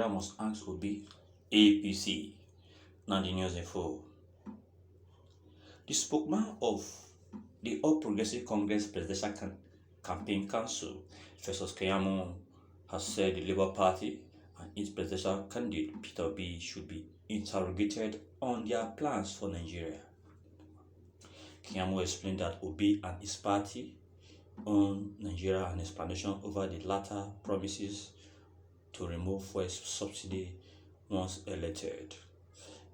Nigeria must ask Obi, APC. Now the news info. The spokesman of the All Progressive Congress Presidential Campaign Council, Festus Keyamo, has said the Labour Party and its presidential candidate Peter Obi should be interrogated on their plans for Nigeria. Keyamo explained that Obi and his party own Nigeria an explanation over the latter promises to remove fuel subsidy once elected.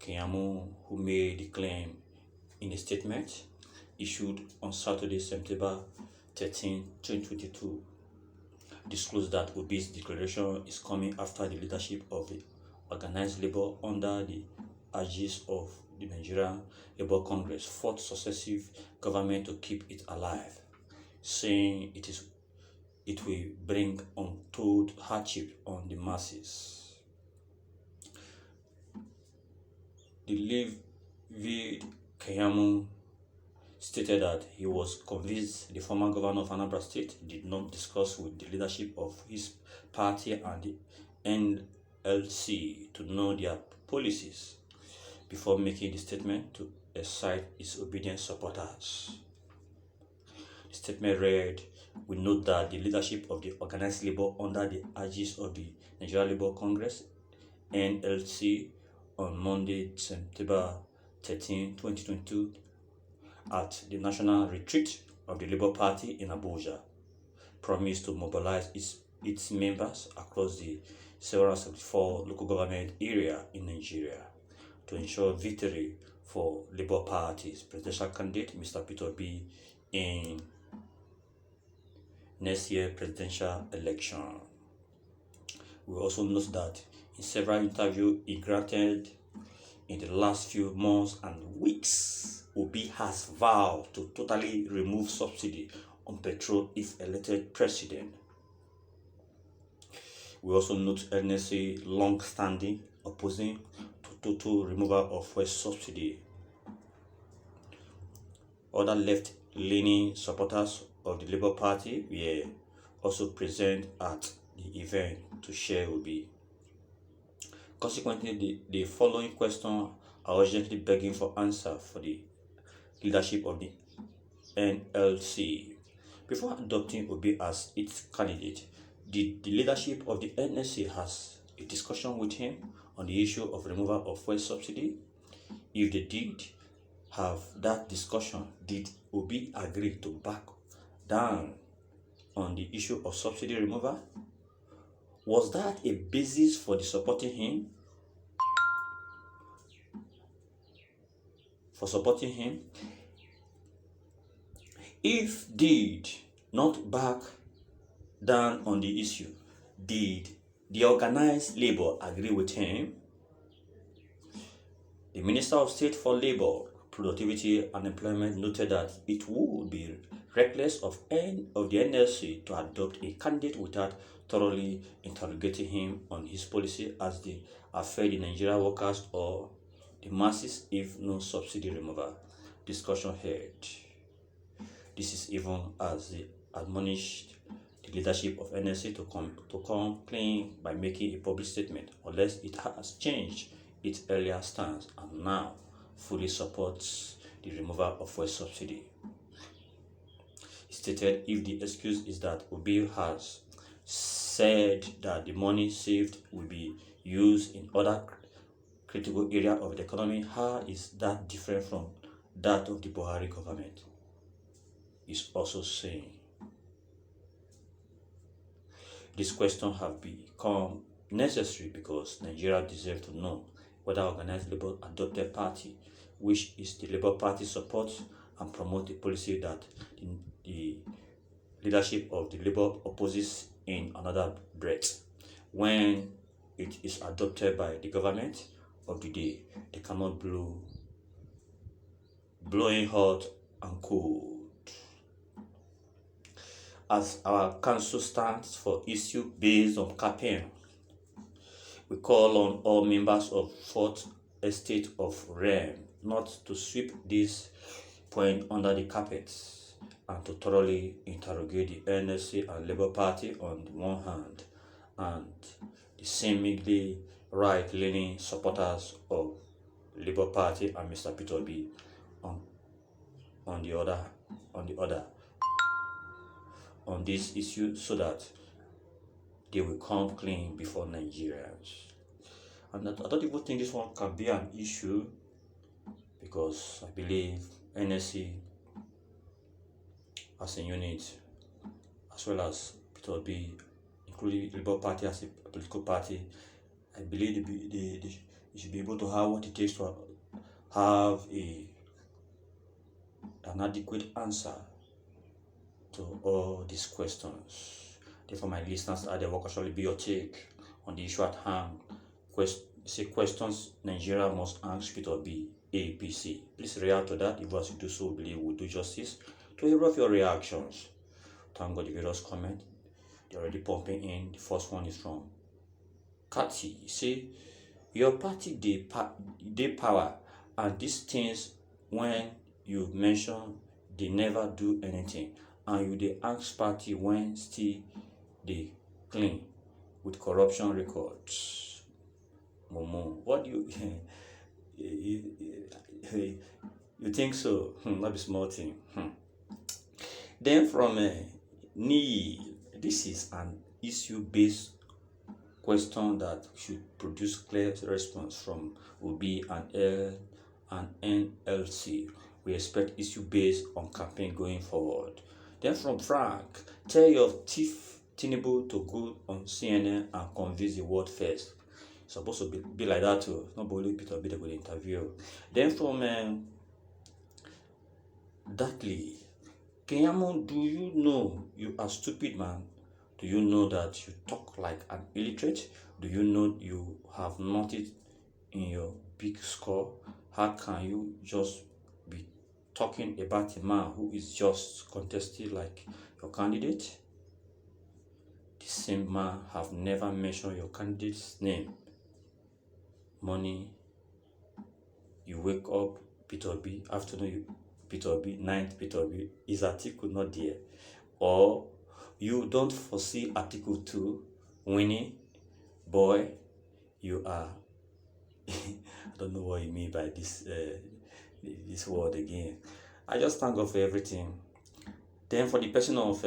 Keyamo, who made the claim in a statement issued on Saturday, September 13, 2022, disclosed that Obi's declaration is coming after the leadership of the organized labor under the aegis of the Nigerian Labour Congress fought successive government to keep it alive, saying it will bring untold hardship on the masses. The livid Keyamo stated that he was convinced the former governor of Anambra State did not discuss with the leadership of his party and the NLC to know their policies before making the statement to excite his obedient supporters. The statement read, "We note that the leadership of the organized labor under the aegis of the Nigerian Labour Congress, NLC, on Monday, September 13, 2022, at the national retreat of the Labour Party in Abuja, promised to mobilize its members across the 774 local government area in Nigeria to ensure victory for Labour Party's presidential candidate, Mr. Peter Obi, in next year's presidential election." We also note that in several interviews he granted in the last few months and weeks, Obi has vowed to totally remove subsidy on petrol if elected president. We also note NSA long-standing opposing to total removal of fuel subsidy. Other left-leaning supporters of the Labour Party were also present at the event to share Obi. Consequently, the following questions are urgently begging for answer for the leadership of the NLC. Before adopting Obi as its candidate, did the leadership of the NLC has a discussion with him on the issue of removal of fuel subsidy? If they did have that discussion, did Obi agree to back down on the issue of subsidy removal? Was that a basis for the supporting him? If did not back down on the issue, did the organized labor agree with him? The Minister of State for Labor, Productivity and Employment noted that it would be reckless of the NLC to adopt a candidate without thoroughly interrogating him on his policy as they affect the Nigerian workers or the masses if no subsidy removal. Discussion held. This is even as they admonished the leadership of NLC to come clean by making a public statement unless it has changed its earlier stance and now fully supports the removal of fuel subsidy. He stated if the excuse is that Obi has said that the money saved will be used in other critical areas of the economy, how is that different from that of the Buhari government? Is also saying. This question have become necessary because Nigeria deserves to know whether organized labor adopted party, which is the Labour Party, supports and promote a policy that the leadership of the Labour opposes in another breath. When it is adopted by the government of the day, they cannot blowing hot and cold. As our council stands for issue based on campaign, we call on all members of Fourth Estate of Realm not to sweep this point under the carpet and to thoroughly interrogate the NSC and Labour Party on the one hand and the seemingly right-leaning supporters of Labour Party and Mr. Peter B on, on the other on the other on this issue, so that they will come clean before Nigerians. And I don't even think this one can be an issue, because I believe NSC as a unit, as well as Peter B, including the Labour Party as a political party, I believe they should be able to have what it takes to have an adequate answer to all these questions. Therefore, my listeners out there, what can actually be your take on the issue at hand? Questions Nigeria must ask Peter B, APC. Please react to that. If as you do so, believe will do justice to every of your reactions. Thank God the various comments. They're already pumping in. The first one is from Kati. Say, your party they power, and these things when you mention they never do anything, and you the ask party when still they clean with corruption records. Momo, what do you think so? Not be small thing. Then from Ni, this is an issue-based question that should produce clear response from Obi and NLC. We expect issue based on campaign going forward. Then from Frank, tell your thief Tinubu to go on CNN and convince the world first. It's supposed to be like that too. Not only Peter B, they will interview. Then from Darkly, Kenyamu, do you know you are stupid, man? Do you know that you talk like an illiterate? Do you know you have nothing in your big score? How can you just be talking about a man who is just contested like your candidate? The same man have never mentioned your candidate's name. Morning, you wake up, Peter B. Afternoon, Peter B. Night, Peter B. Is article not there? Or you don't foresee article 2 winning? Boy, you are I don't know what you mean by this word again. I just thank God for everything. Then for the person of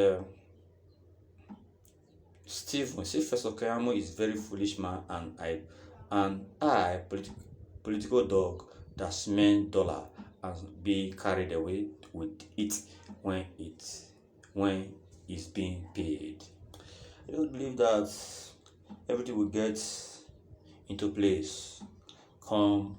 Stephen, say first of Kayamo is very foolish man, and I political dog that smell dollar and be carried away with it when it's being paid. I don't believe that everything will get into place come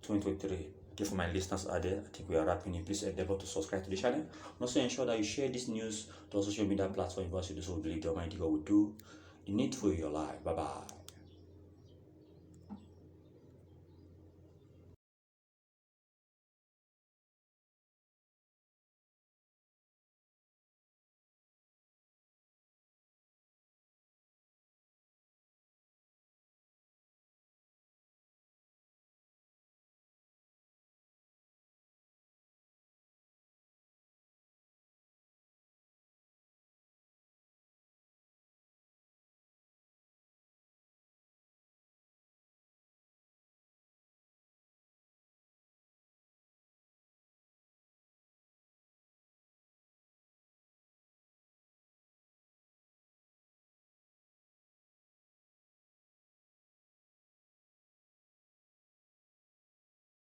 2023. If my listeners are there, I think we are wrapping it. Please endeavor to subscribe to the channel. And also ensure that you share this news to social media platforms. If you do so, believe the Almighty God will do the needful in your life. Bye bye.